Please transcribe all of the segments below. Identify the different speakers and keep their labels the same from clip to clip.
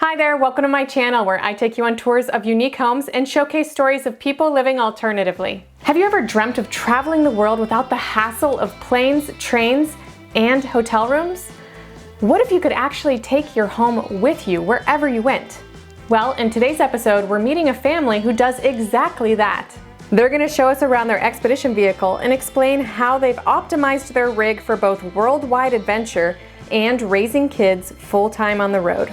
Speaker 1: Hi there, welcome to my channel where I take you on tours of unique homes and showcase stories of people living alternatively. Have you ever dreamt of traveling the world without the hassle of planes, trains, and hotel rooms? What if you could actually take your home with you wherever you went? Well, in today's episode, we're meeting a family who does exactly that. They're going to show us around their expedition vehicle and explain how they've optimized their rig for both worldwide adventure and raising kids full-time on the road.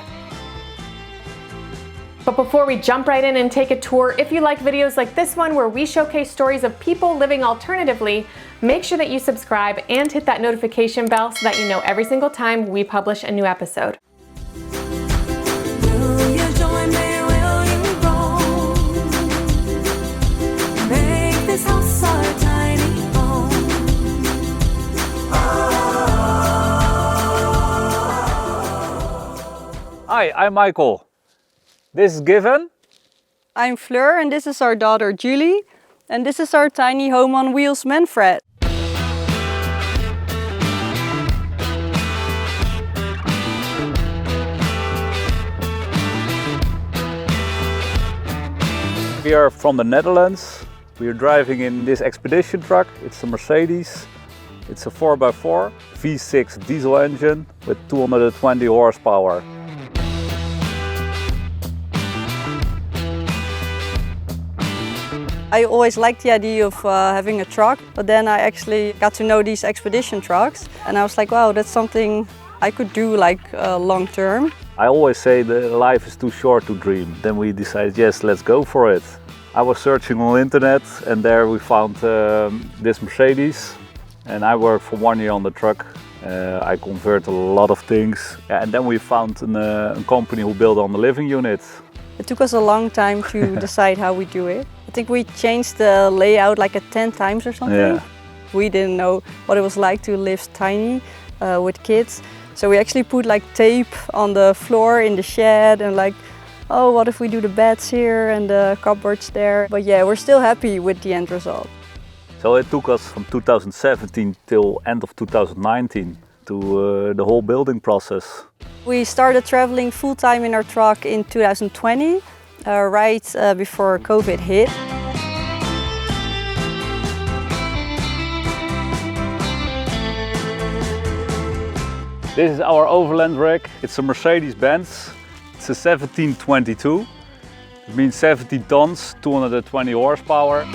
Speaker 1: But before we jump right in and take a tour, if you like videos like this one where we showcase stories of people living alternatively, make sure that you subscribe and hit that notification bell so that you know every single time we publish a new episode.
Speaker 2: Hi, I'm Michael. This is Given.
Speaker 3: I'm Fleur and this is our daughter Julie. And this is our tiny home on wheels Manfred.
Speaker 2: We are from the Netherlands. We are driving in this expedition truck. It's a Mercedes. It's a 4x4 V6 diesel engine with 220 horsepower.
Speaker 3: I always liked the idea of having a truck, but then I actually got to know these expedition trucks and I was like, wow, that's something I could do like long term.
Speaker 2: I always say that life is too short to dream. Then we decided, yes, let's go for it. I was searching on the internet and there we found this Mercedes, and I worked for 1 year on the truck. I converted a lot of things, and then we found a company who built on the living unit.
Speaker 3: It took us a long time to decide how we do it. I think we changed the layout like 10 times or something.
Speaker 2: Yeah.
Speaker 3: We didn't know what it was like to live tiny with kids. So we actually put like tape on the floor in the shed and like, oh, what if we do the beds here and the cupboards there? But yeah, we're still happy with the end result.
Speaker 2: So it took us from 2017 till end of 2019 to the whole building process.
Speaker 3: We started traveling full-time in our truck in 2020, right before COVID hit.
Speaker 2: This is our overland rig. It's a Mercedes-Benz. It's a 1722. It means 17 tons, 220 horsepower.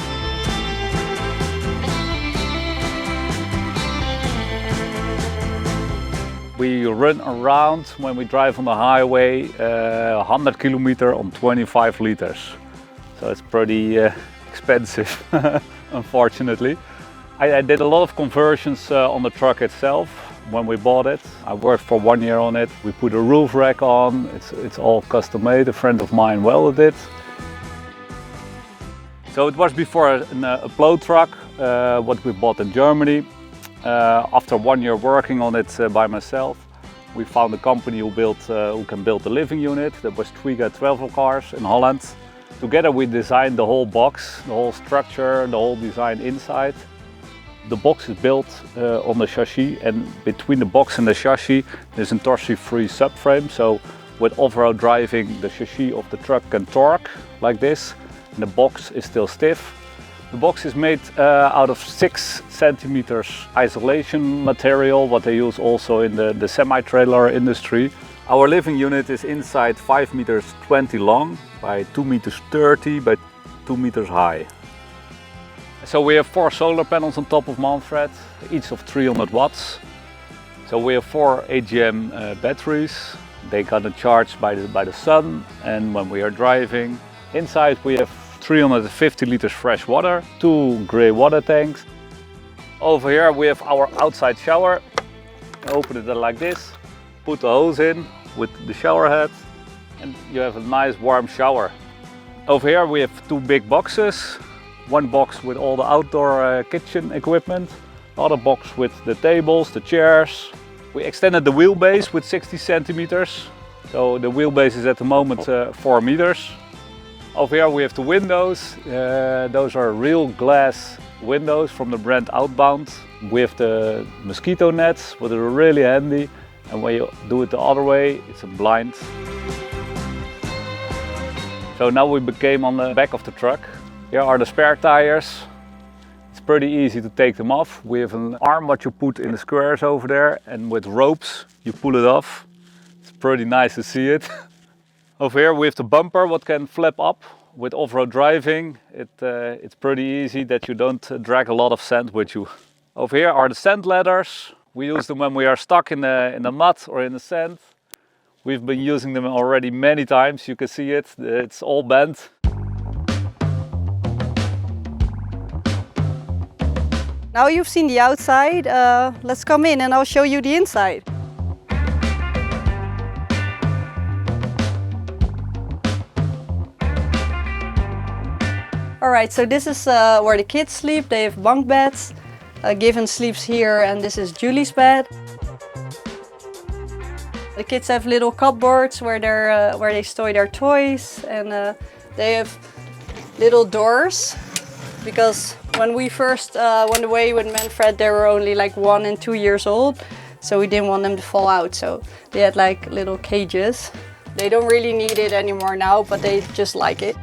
Speaker 2: We run around when we drive on the highway 100 kilometers on 25 liters. So it's pretty expensive, unfortunately. I did a lot of conversions on the truck itself when we bought it. I worked for 1 year on it. We put a roof rack on. It's all custom made. A friend of mine welded it. So it was before a plow truck, what we bought in Germany. After 1 year working on it by myself, we found a company who can build a living unit. That was Twiga Travel Cars in Holland. Together we designed the whole box, the whole structure, the whole design inside. The box is built on the chassis, and between the box and the chassis there's a torsion-free subframe. So with off-road driving, the chassis of the truck can torque like this, and the box is still stiff. The box is made out of 6 centimeters isolation material, what they use also in the semi-trailer industry. Our living unit is inside 5 meters 20 long by 2 meters 30 by 2 meters high. So we have 4 solar panels on top of Manfred, each of 300 watts. So we have 4 AGM batteries. They got a charge by the sun, and when we are driving. Inside we have 350 liters fresh water, 2 grey water tanks. Over here we have our outside shower. Open it like this, put the hose in with the shower head, and you have a nice warm shower. Over here we have 2 big boxes. One box with all the outdoor kitchen equipment, other box with the tables, the chairs. We extended the wheelbase with 60 centimeters. So the wheelbase is at the moment 4 meters. Over here we have the windows. Those are real glass windows from the brand Outbound. We have the mosquito nets, which are really handy. And when you do it the other way, it's a blind. So now we became on the back of the truck. Here are the spare tires. It's pretty easy to take them off. We have an arm what you put in the squares over there, and with ropes you pull it off. It's pretty nice to see it. Over here we have the bumper what can flap up. With off-road driving, it's pretty easy that you don't drag a lot of sand with you. Over here are the sand ladders. We use them when we are stuck in the mud or in the sand. We've been using them already many times. You can see it, it's all bent.
Speaker 3: Now you've seen the outside, let's come in and I'll show you the inside. Alright, so this is where the kids sleep. They have bunk beds. Given sleeps here, and this is Julie's bed. The kids have little cupboards where they store their toys, and they have little doors, because when we first went away with Manfred, they were only like 1 and 2 years old, so we didn't want them to fall out, so they had like little cages. They don't really need it anymore now, but they just like it.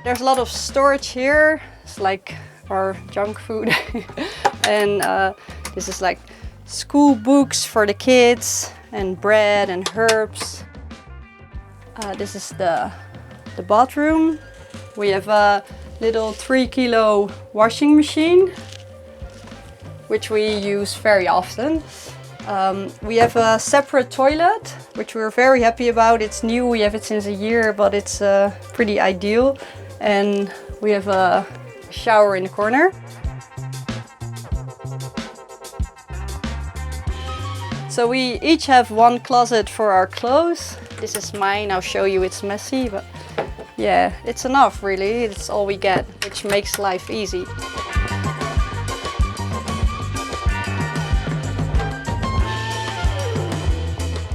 Speaker 3: There's a lot of storage here. It's like our junk food. And this is like school books for the kids, and bread and herbs. This is the bathroom. We have a little 3-kilo washing machine, which we use very often. We have a separate toilet, which we're very happy about. It's new, we have it since a year, but it's pretty ideal. And we have a shower in the corner. So we each have one closet for our clothes. This is mine, I'll show you, it's messy, but yeah, it's enough really. It's all we get, which makes life easy.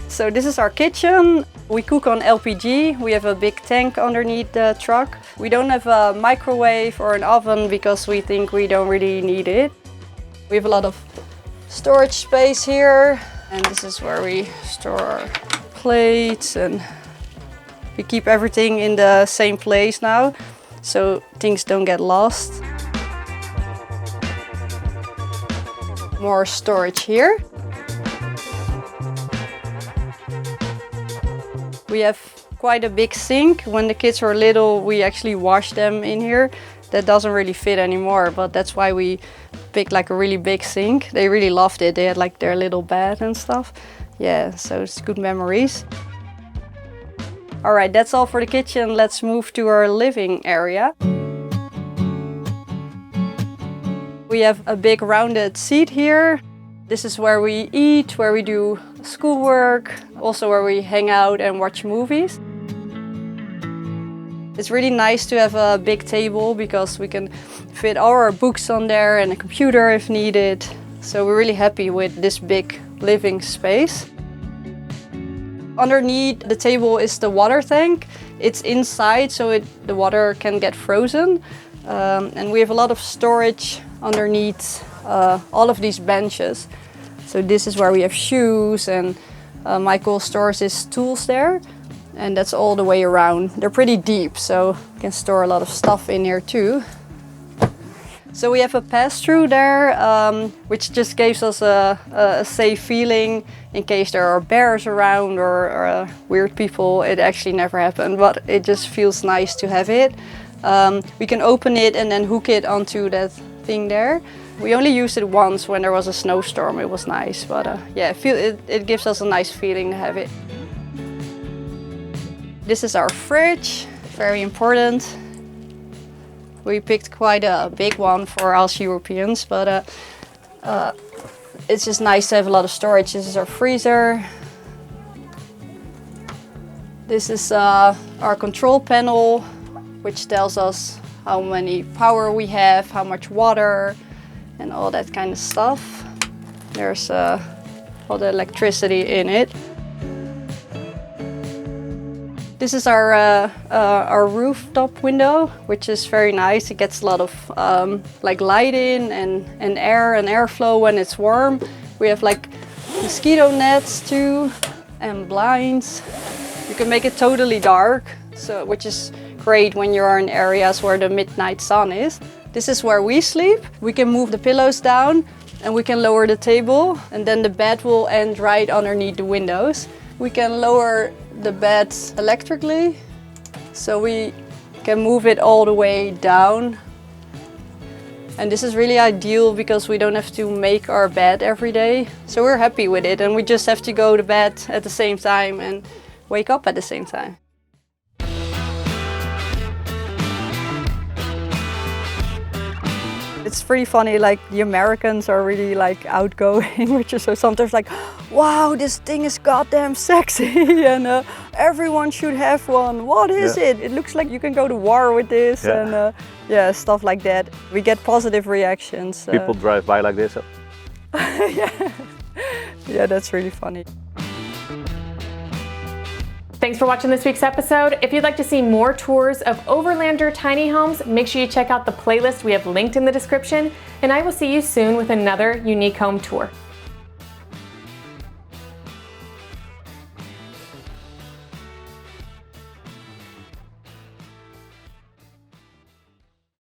Speaker 3: So this is our kitchen. We cook on LPG. We have a big tank underneath the truck. We don't have a microwave or an oven because we think we don't really need it. We have a lot of storage space here. And this is where we store our plates, and we keep everything in the same place now, so things don't get lost. More storage here. We have quite a big sink. When the kids were little, we actually washed them in here. That doesn't really fit anymore, but that's why we picked like a really big sink. They really loved it. They had like their little bed and stuff. Yeah, so it's good memories. All right, that's all for the kitchen. Let's move to our living area. We have a big rounded seat here. This is where we eat, where we do schoolwork, also where we hang out and watch movies. It's really nice to have a big table because we can fit all our books on there and a computer if needed. So we're really happy with this big living space. Underneath the table is the water tank. It's inside, so the water can get frozen. And we have a lot of storage underneath all of these benches. So this is where we have shoes, and Michael stores his tools there. And that's all the way around. They're pretty deep, so you can store a lot of stuff in here too. So we have a pass-through there, which just gives us a safe feeling in case there are bears around or weird people. It actually never happened, but it just feels nice to have it. We can open it and then hook it onto that thing there. We only used it once when there was a snowstorm. It was nice, but yeah, it gives us a nice feeling to have it. This is our fridge, very important. We picked quite a big one for us Europeans, but it's just nice to have a lot of storage. This is our freezer. This is our control panel, which tells us how many power we have, how much water, and all that kind of stuff. There's all the electricity in it. This is our rooftop window, which is very nice. It gets a lot of like light in and air and airflow when it's warm. We have like mosquito nets too, and blinds. You can make it totally dark, so which is great when you're in areas where the midnight sun is. This is where we sleep. We can move the pillows down and we can lower the table, and then the bed will end right underneath the windows. We can lower the bed electrically, so we can move it all the way down. And this is really ideal because we don't have to make our bed every day. So we're happy with it, and we just have to go to bed at the same time and wake up at the same time. It's pretty funny, like the Americans are really like outgoing, which is so sometimes like, wow, this thing is goddamn sexy and everyone should have one. What is it? It looks like you can go to war with this and yeah, stuff like that. We get positive reactions.
Speaker 2: People drive by like this.
Speaker 3: Yeah, that's really funny.
Speaker 1: Thanks for watching this week's episode. If you'd like to see more tours of Overlander tiny homes, make sure you check out the playlist we have linked in the description, and I will see you soon with another unique home tour.